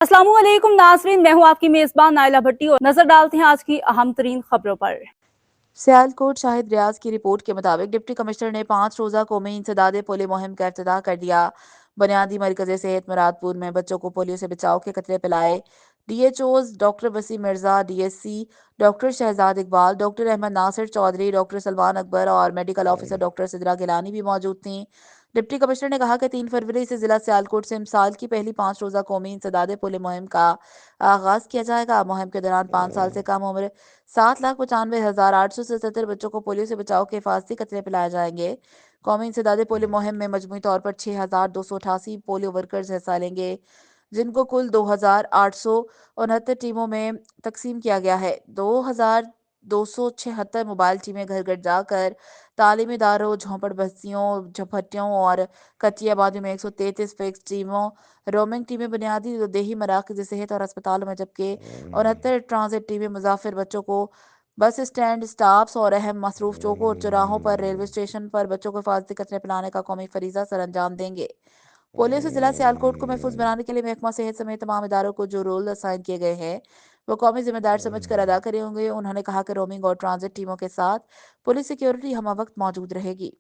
अस्सलाम वालेकुम नाज़रीन, मैं हूँ आपकी मेज़बान नाइला भट्टी और नजर डालते हैं आज की अहम तरीन खबरों पर। सियालकोट शाहिद रियाज की रिपोर्ट के मुताबिक डिप्टी कमिश्नर ने 5 रोज़ा कौमी इंसदादे पोलियो मुहिम का इफ्तिताह कर दिया। बुनियादी मरकज़ सेहत मुरादपुर में बच्चों को पोलियो से बचाव के कतरे पिलाए। DHOs doctor Waseem Mirza, DSC doctor Shahzad Iqbal, doctor Ahmed Nasir Chaudhry, doctor Salman Akbar और medical officer doctor Sidra Gilani भी मौजूद थीं। डिप्टी कमिश्नर ने कहा कि 3 फरवरी से जिला सियालकोट से साल की पहली 5 रोज़ा कौमी इंसदादे पोलियो मुहिम का आगाज किया जाएगा। मुहिम के दौरान 5 साल से कम उम्र 7,95,877 बच्चों को पोलियो से बचाव के हिफाजती कतरे पिलाए जाएंगे। कौमी इंसदादे पोलियो मुहिम में मजमूई तौर पर 6,288 पोलियो वर्कर्स हिस्सा लेंगे, जिनको कुल 2,869 टीमों में तकसीम किया गया है। 2,276 मोबाइल टीमें घर घर जाकर तालीमी इदारों, झोंपड़ बस्तियों, झपट्टियों और कच्ची आबादी में 133 फिक्स टीमों, रोमिंग टीमें बुनियादी देही मराकज़ सेहत और अस्पतालों में, जबकि 69 ट्रांजिट टीमें मुसाफिर बच्चों को बस स्टैंड, स्टॉप्स और अहम मसरूफ चौकों और चौराहों पर, रेलवे स्टेशन पर बच्चों को हिफाजती कतरे पिलाने का कौमी फरीजा सर अंजाम देंगे। पोलियो से जिला सियालकोट को महफूज बनाने के लिए महकमा सेहत समेत तमाम इदारों को जो रोल असाइन किए गए हैं वो कौमी जिम्मेदार समझ कर अदा करे होंगे। उन्होंने कहा कि रोमिंग और ट्रांजिट टीमों के साथ पुलिस सिक्योरिटी हम वक्त मौजूद रहेगी।